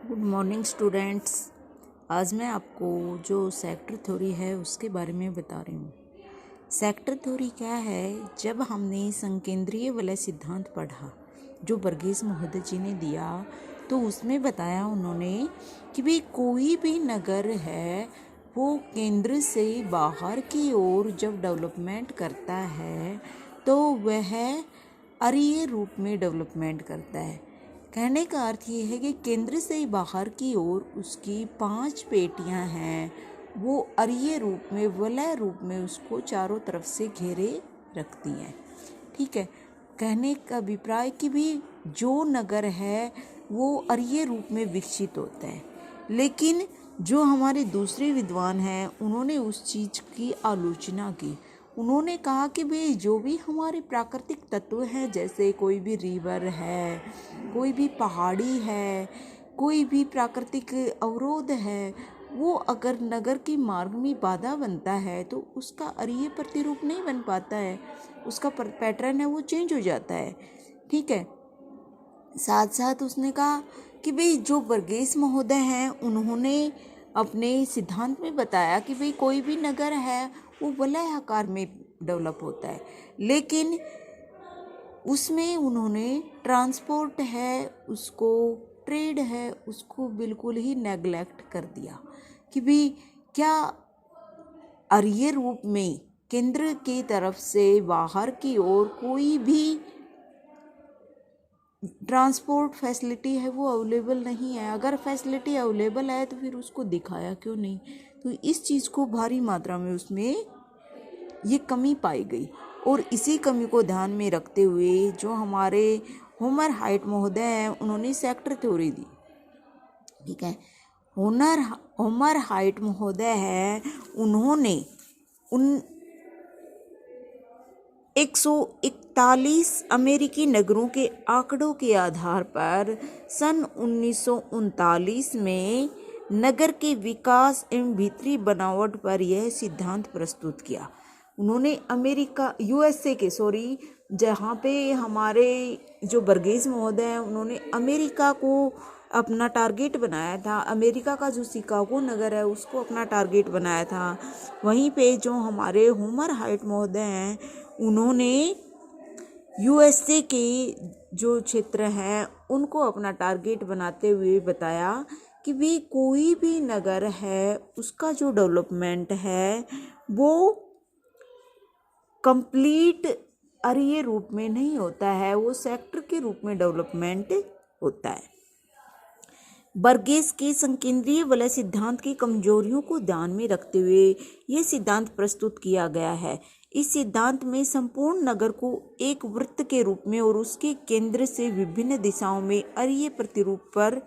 Good morning students. आज मैं आपको जो सेक्टर थ्योरी है उसके बारे में बता रही हूँ। सेक्टर थ्योरी क्या है? जब हमने संकेंद्रीय वलय सिद्धांत पढ़ा जो वर्गीस महोदय जी ने दिया, तो उसमें बताया उन्होंने कि भाई कोई भी नगर है वो केंद्र से बाहर की ओर जब डेवलपमेंट करता है तो वह अरीय रूप में डेवलपमेंट करता है। कहने का अर्थ ये है कि केंद्र से बाहर की ओर उसकी 5 पेटियां हैं, वो अरीय रूप में वलय रूप में उसको चारों तरफ से घेरे रखती हैं। ठीक है। कहने का अभिप्राय कि भी जो नगर है वो अरीय रूप में विकसित होता है, लेकिन जो हमारे दूसरे विद्वान हैं उन्होंने उस चीज़ की आलोचना की। उन्होंने कहा कि भाई जो भी हमारे प्राकृतिक तत्व हैं, जैसे कोई भी रिवर है, कोई भी पहाड़ी है, कोई भी प्राकृतिक अवरोध है, वो अगर नगर के मार्ग में बाधा बनता है तो उसका अरीय प्रतिरूप नहीं बन पाता है, उसका पैटर्न है वो चेंज हो जाता है। ठीक है। साथ साथ उसने कहा कि भाई जो वर्गीस महोदय हैं उन्होंने अपने सिद्धांत में बताया कि भाई कोई भी नगर है वो वलय आकार में डेवलप होता है, लेकिन उसमें उन्होंने ट्रांसपोर्ट है, उसको ट्रेड है, उसको बिल्कुल ही नेगलेक्ट कर दिया कि भाई क्या अरीय रूप में केंद्र की तरफ से बाहर की ओर कोई भी ट्रांसपोर्ट फैसिलिटी है वो अवेलेबल नहीं है। अगर फैसिलिटी अवेलेबल है तो फिर उसको दिखाया क्यों नहीं? तो इस चीज़ को भारी मात्रा में उसमें ये कमी पाई गई, और इसी कमी को ध्यान में रखते हुए जो हमारे होमर हाइट महोदय हैं उन्होंने सेक्टर थ्योरी दी। ठीक है। होमर हाइट महोदय है, उन्होंने उन 141 अमेरिकी नगरों के आंकड़ों के आधार पर सन 1939 में नगर के विकास एवं भीतरी बनावट पर यह सिद्धांत प्रस्तुत किया। उन्होंने जहाँ पे हमारे जो वर्गीस महोदय हैं उन्होंने अमेरिका को अपना टारगेट बनाया था। अमेरिका का जो शिकागो नगर है उसको अपना टारगेट बनाया था। वहीं पे जो हमारे होमर हाइट महोदय हैं उन्होंने यूएसए के जो क्षेत्र हैं उनको अपना टारगेट बनाते हुए बताया कि भी कोई भी नगर है उसका जो डेवलपमेंट है वो कंप्लीट अरीय रूप में नहीं होता है, वो सेक्टर के रूप में डेवलपमेंट होता है। वर्गीस के संकेंद्रीय वलय सिद्धांत की कमजोरियों को ध्यान में रखते हुए यह सिद्धांत प्रस्तुत किया गया है। इस सिद्धांत में संपूर्ण नगर को एक वृत्त के रूप में और उसके केंद्र से विभिन्न दिशाओं में अरीय प्रतिरूप पर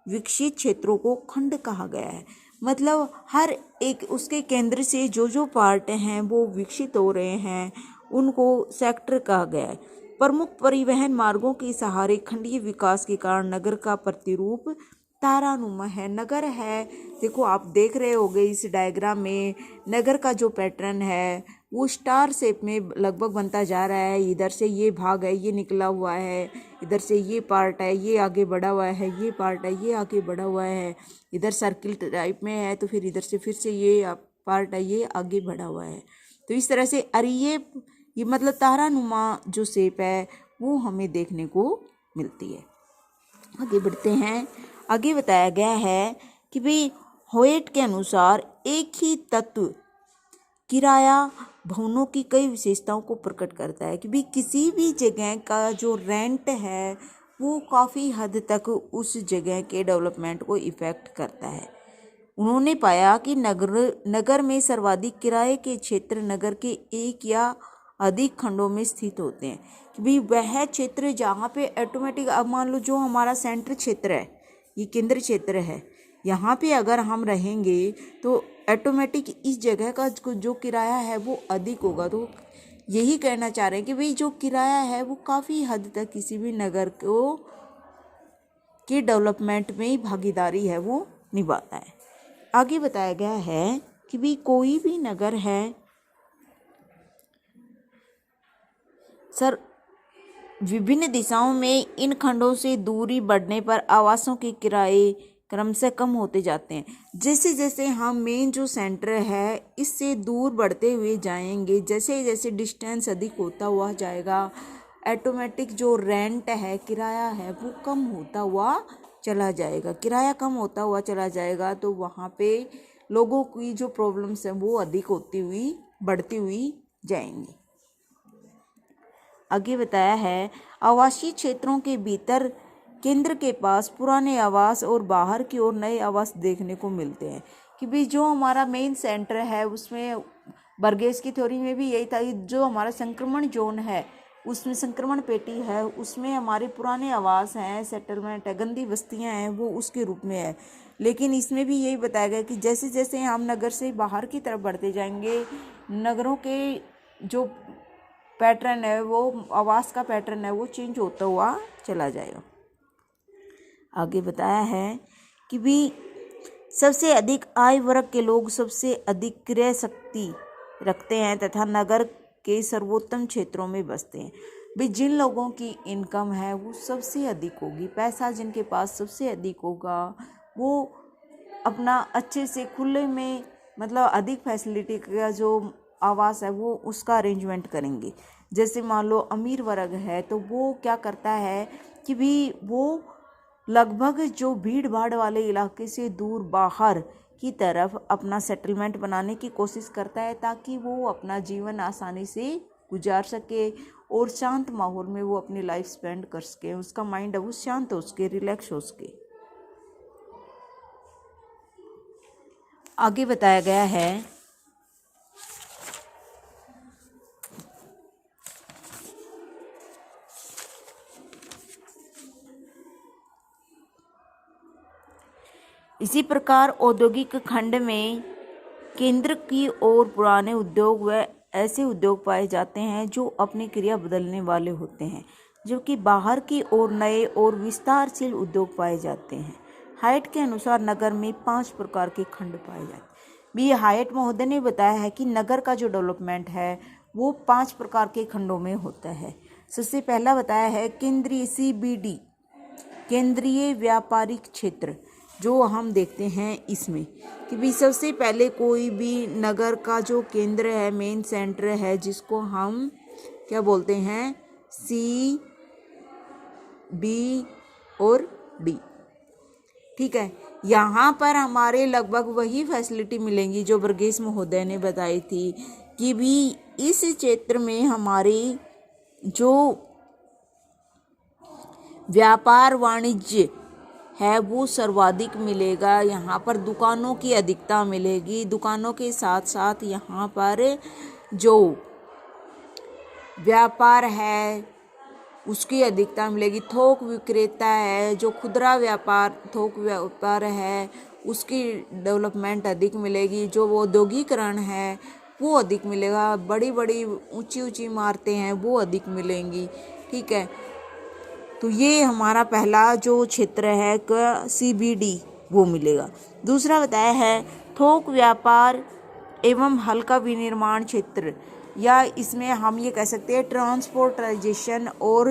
विकसित क्षेत्रों को खंड कहा गया है। मतलब हर एक उसके केंद्र से जो जो पार्ट हैं वो विकसित हो रहे हैं उनको सेक्टर कहा गया है। प्रमुख परिवहन मार्गों के सहारे खंडीय विकास के कारण नगर का प्रतिरूप तारानुमा है। नगर है, देखो आप देख रहे होंगे इस डायग्राम में, नगर का जो पैटर्न है वो स्टार शेप में लगभग बनता जा रहा है। इधर से ये भाग है, ये निकला हुआ है, इधर से ये पार्ट है, ये आगे बढ़ा हुआ है, ये पार्ट है, ये आगे बढ़ा हुआ है, इधर सर्किल टाइप में है तो फिर इधर से फिर से ये पार्ट है, ये आगे बढ़ा हुआ है। तो इस तरह से ये मतलब तारानुमा जो शेप है वो हमें देखने को मिलती है। आगे बढ़ते हैं। आगे बताया गया है कि भाई होयट के अनुसार एक ही तत्व किराया भवनों की कई विशेषताओं को प्रकट करता है कि भाई किसी भी जगह का जो रेंट है वो काफ़ी हद तक उस जगह के डेवलपमेंट को इफ़ेक्ट करता है। उन्होंने पाया कि नगर में सर्वाधिक किराए के क्षेत्र नगर के एक या अधिक खंडों में स्थित होते हैं कि भाई वह क्षेत्र जहाँ पे ऑटोमेटिक, अब मान लो जो हमारा सेंटर क्षेत्र है, ये केंद्र क्षेत्र है, यहाँ पे अगर हम रहेंगे तो ऑटोमेटिक इस जगह का जो किराया है वो अधिक होगा। तो यही कहना चाह रहे हैं कि भाई जो किराया है वो काफ़ी हद तक किसी भी नगर को के डेवलपमेंट में भागीदारी है वो निभाता है। आगे बताया गया है कि भाई कोई भी नगर है सर विभिन्न दिशाओं में इन खंडों से दूरी बढ़ने पर आवासों के किराए क्रमशः कम होते जाते हैं। जैसे जैसे हम मेन जो सेंटर है इससे दूर बढ़ते हुए जाएंगे, जैसे जैसे डिस्टेंस अधिक होता हुआ जाएगा, ऑटोमेटिक जो रेंट है, किराया है, वो कम होता हुआ चला जाएगा। किराया कम होता हुआ चला जाएगा तो वहाँ पे लोगों की जो प्रॉब्लम्स हैं वो अधिक होती हुई बढ़ती हुई जाएंगी। आगे बताया है, आवासीय क्षेत्रों के भीतर केंद्र के पास पुराने आवास और बाहर की ओर नए आवास देखने को मिलते हैं। कि भी जो हमारा मेन सेंटर है उसमें बर्गेस की थ्योरी में भी यही था कि जो हमारा संक्रमण जोन है उसमें संक्रमण पेटी है, उसमें हमारे पुराने आवास हैं, सेटलमेंट है, गंदी बस्तियां हैं, वो उसके रूप में है। लेकिन इसमें भी यही बताया गया कि जैसे जैसे हम नगर से बाहर की तरफ बढ़ते जाएंगे, नगरों के जो पैटर्न है, वो आवास का पैटर्न है, वो चेंज होता हुआ चला जाएगा। आगे बताया है कि भी सबसे अधिक आय वर्ग के लोग सबसे अधिक क्रय शक्ति रखते हैं तथा नगर के सर्वोत्तम क्षेत्रों में बसते हैं। भी जिन लोगों की इनकम है वो सबसे अधिक होगी, पैसा जिनके पास सबसे अधिक होगा, वो अपना अच्छे से खुले में मतलब अधिक फैसिलिटी का जो आवास है वो उसका अरेंजमेंट करेंगे। जैसे मान लो अमीर वर्ग है तो वो क्या करता है कि भी वो लगभग जो भीड़ भाड़ वाले इलाके से दूर बाहर की तरफ अपना सेटलमेंट बनाने की कोशिश करता है ताकि वो अपना जीवन आसानी से गुजार सके और शांत माहौल में वो अपनी लाइफ स्पेंड कर सके, उसका माइंड है वो शांत हो सके, रिलैक्स हो सके। आगे बताया गया है इसी प्रकार औद्योगिक खंड में केंद्र की ओर पुराने उद्योग व ऐसे उद्योग पाए जाते हैं जो अपनी क्रिया बदलने वाले होते हैं, जबकि बाहर की ओर नए और विस्तारशील उद्योग पाए जाते हैं। हाइट के अनुसार नगर में 5 प्रकार के खंड पाए जाते हैं। भी हाइट महोदय ने बताया है कि नगर का जो डेवलपमेंट है वो 5 प्रकार के खंडों में होता है। सबसे पहला बताया है केंद्रीय CBD, केंद्रीय व्यापारिक क्षेत्र, जो हम देखते हैं इसमें कि भी सबसे पहले कोई भी नगर का जो केंद्र है, मेन सेंटर है, जिसको हम क्या बोलते हैं, C, B और D। ठीक है, यहाँ पर हमारे लगभग वही फैसिलिटी मिलेंगी जो वर्गीस महोदय ने बताई थी कि भी इस क्षेत्र में हमारी जो व्यापार वाणिज्य है वो सर्वाधिक मिलेगा। यहाँ पर दुकानों की अधिकता मिलेगी, दुकानों के साथ साथ यहाँ पर जो व्यापार है उसकी अधिकता मिलेगी। थोक विक्रेता है, जो खुदरा व्यापार थोक व्यापार है उसकी डेवलपमेंट अधिक मिलेगी। जो औद्योगिकरण है वो अधिक मिलेगा, बड़ी बड़ी ऊंची ऊंची इमारतें हैं वो अधिक मिलेंगी। ठीक है, तो ये हमारा पहला जो क्षेत्र है CBD वो मिलेगा। दूसरा बताया है थोक व्यापार एवं हल्का विनिर्माण क्षेत्र, या इसमें हम ये कह सकते हैं ट्रांसपोर्टाइजेशन और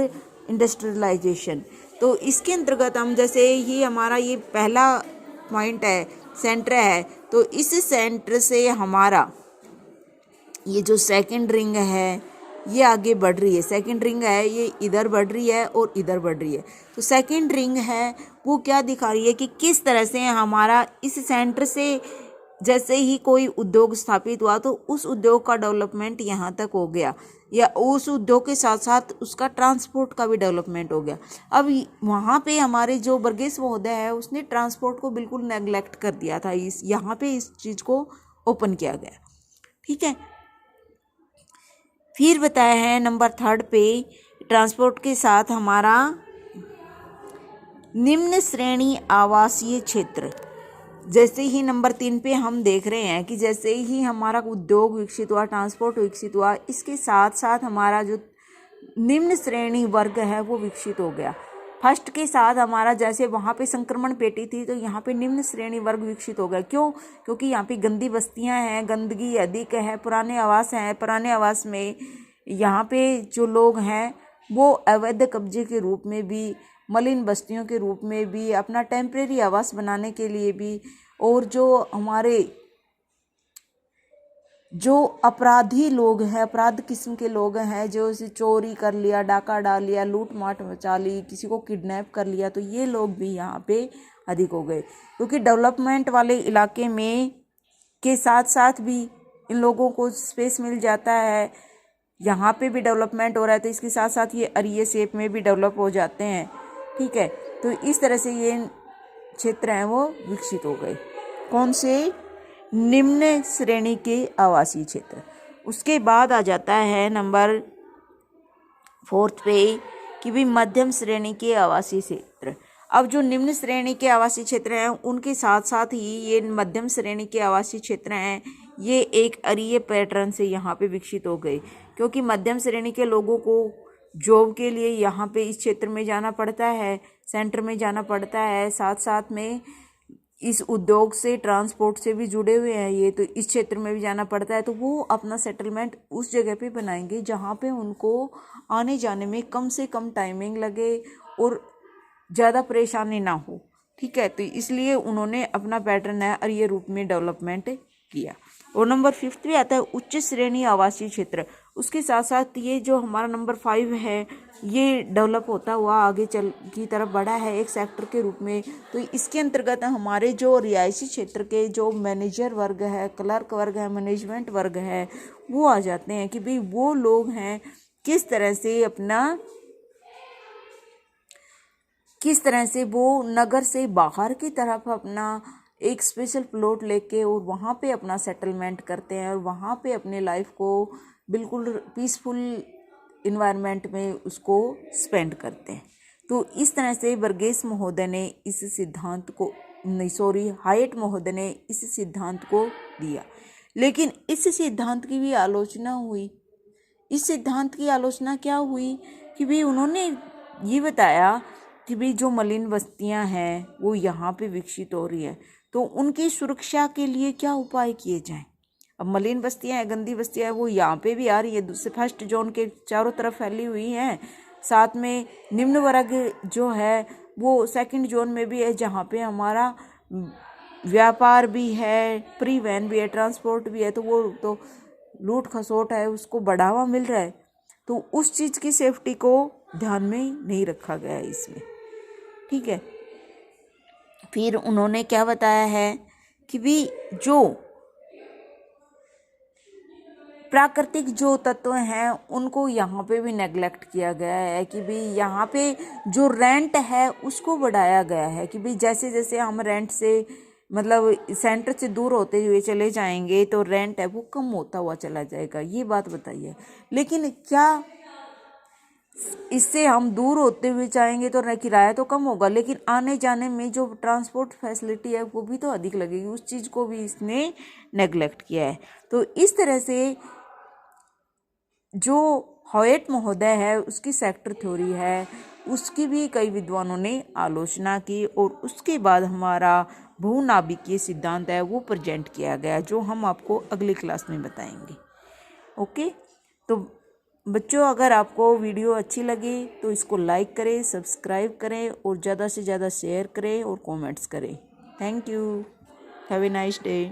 इंडस्ट्रियलाइजेशन। तो इसके अंतर्गत हम जैसे ही हमारा ये पहला पॉइंट है, सेंटर है, तो इस सेंटर से हमारा ये जो सेकंड रिंग है ये आगे बढ़ रही है। सेकंड रिंग है ये इधर बढ़ रही है और इधर बढ़ रही है। तो सेकंड रिंग है वो क्या दिखा रही है कि किस तरह से हमारा इस सेंटर से जैसे ही कोई उद्योग स्थापित हुआ तो उस उद्योग का डेवलपमेंट यहाँ तक हो गया, या उस उद्योग के साथ साथ उसका ट्रांसपोर्ट का भी डेवलपमेंट हो गया। अब वहाँ पे हमारे जो वर्गीस महोदय है उसने ट्रांसपोर्ट को बिल्कुल नेग्लेक्ट कर दिया था, यहाँ पे इस चीज़ को ओपन किया गया। ठीक है, फिर बताया है नंबर 3 पे ट्रांसपोर्ट के साथ हमारा निम्न श्रेणी आवासीय क्षेत्र। जैसे ही नंबर 3 पे हम देख रहे हैं कि जैसे ही हमारा उद्योग विकसित हुआ, ट्रांसपोर्ट विकसित हुआ, इसके साथ साथ हमारा जो निम्न श्रेणी वर्ग है वो विकसित हो गया। फर्स्ट के साथ हमारा जैसे वहाँ पे संक्रमण पेटी थी तो यहाँ पे निम्न श्रेणी वर्ग विकसित हो गया। क्यों? क्योंकि यहाँ पे गंदी बस्तियाँ हैं, गंदगी अधिक है, पुराने आवास हैं। पुराने आवास में यहाँ पे जो लोग हैं वो अवैध कब्जे के रूप में भी मलिन बस्तियों के रूप में भी, अपना टेम्परेरी आवास बनाने के लिए भी, और जो हमारे जो अपराधी लोग हैं, अपराध किस्म के लोग हैं, जो इसे चोरी कर लिया, डाका डाल लिया, लूट माट मचा ली, किसी को किडनैप कर लिया, तो ये लोग भी यहाँ पे अधिक हो गए। क्योंकि डेवलपमेंट वाले इलाके में के साथ साथ भी इन लोगों को स्पेस मिल जाता है, यहाँ पे भी डेवलपमेंट हो रहा है, तो इसके साथ साथ ये अरिये शेप में भी डेवलप हो जाते हैं। ठीक है, तो इस तरह से ये क्षेत्र हैं वो विकसित हो गए। कौन से? निम्न श्रेणी के आवासीय क्षेत्र। उसके बाद आ जाता है नंबर 4 पे कि भी मध्यम श्रेणी के आवासीय क्षेत्र। अब जो निम्न श्रेणी के आवासीय क्षेत्र हैं उनके साथ साथ ही ये मध्यम श्रेणी के आवासीय क्षेत्र हैं, ये एक अरीय पैटर्न से यहाँ पे विकसित हो गए। क्योंकि मध्यम श्रेणी के लोगों को जॉब के लिए यहाँ पे इस क्षेत्र में जाना पड़ता है, सेंटर में जाना पड़ता है, साथ साथ में इस उद्योग से, ट्रांसपोर्ट से भी जुड़े हुए हैं ये, तो इस क्षेत्र में भी जाना पड़ता है। तो वो अपना सेटलमेंट उस जगह पे बनाएंगे जहाँ पे उनको आने जाने में कम से कम टाइमिंग लगे और ज़्यादा परेशानी ना हो। ठीक है, तो इसलिए उन्होंने अपना पैटर्न है अरीय रूप में डेवलपमेंट किया। और नंबर 5 पे आता है उच्च श्रेणी आवासीय क्षेत्र। उसके साथ साथ ये जो हमारा नंबर 5 है ये डेवलप होता हुआ आगे चल की तरफ बढ़ा है एक सेक्टर के रूप में। तो इसके अंतर्गत हमारे जो रिहायशी क्षेत्र के जो मैनेजर वर्ग है, क्लर्क वर्ग है, मैनेजमेंट वर्ग है, वो आ जाते हैं कि भाई वो लोग हैं किस तरह से वो नगर से बाहर की तरफ अपना एक स्पेशल प्लॉट लेके और वहाँ पे अपना सेटलमेंट करते हैं और वहाँ पे अपने लाइफ को बिल्कुल पीसफुल इन्वायरमेंट में उसको स्पेंड करते हैं। तो इस तरह से बर्गेस महोदय ने इस सिद्धांत को हायट महोदय ने इस सिद्धांत को दिया। लेकिन इस सिद्धांत की भी आलोचना हुई। इस सिद्धांत की आलोचना क्या हुई कि भाई उन्होंने ये बताया कि भाई जो मलिन बस्तियां हैं वो यहाँ पे विकसित हो रही है, तो उनकी सुरक्षा के लिए क्या उपाय किए जाएं। अब मलिन बस्तियां हैं, गंदी बस्तियां हैं, वो यहाँ पे भी आ रही है, दूसरे फर्स्ट जोन के चारों तरफ फैली हुई हैं। साथ में निम्न वर्ग जो है वो सेकंड जोन में भी है, जहाँ पे हमारा व्यापार भी है, परिवहन भी है, ट्रांसपोर्ट भी है, तो वो तो लूट खसोट है उसको बढ़ावा मिल रहा है। तो उस चीज़ की सेफ्टी को ध्यान में नहीं रखा गया है इसमें। ठीक है, फिर उन्होंने क्या बताया है कि भी जो प्राकृतिक जो तत्व हैं उनको यहाँ पे भी नेग्लेक्ट किया गया है कि भाई यहाँ पे जो रेंट है उसको बढ़ाया गया है कि भाई जैसे जैसे हम रेंट से मतलब सेंटर से दूर होते हुए चले जाएंगे तो रेंट है वो कम होता हुआ चला जाएगा, ये बात बताइए। लेकिन क्या इससे हम दूर होते हुए जाएंगे तो किराया तो कम होगा, लेकिन आने जाने में जो ट्रांसपोर्ट फैसिलिटी है वो भी तो अधिक लगेगी, उस चीज़ को भी इसने नेग्लेक्ट किया है। तो इस तरह से जो हायट महोदय है उसकी सेक्टर थ्योरी है उसकी भी कई विद्वानों ने आलोचना की और उसके बाद हमारा भूनाभिकीय सिद्धांत है वो प्रेजेंट किया गया, जो हम आपको अगली क्लास में बताएंगे। ओके, तो बच्चों अगर आपको वीडियो अच्छी लगी तो इसको लाइक करें, सब्सक्राइब करें और ज़्यादा से ज़्यादा शेयर करें और कमेंट्स करें। Thank you, have a nice day.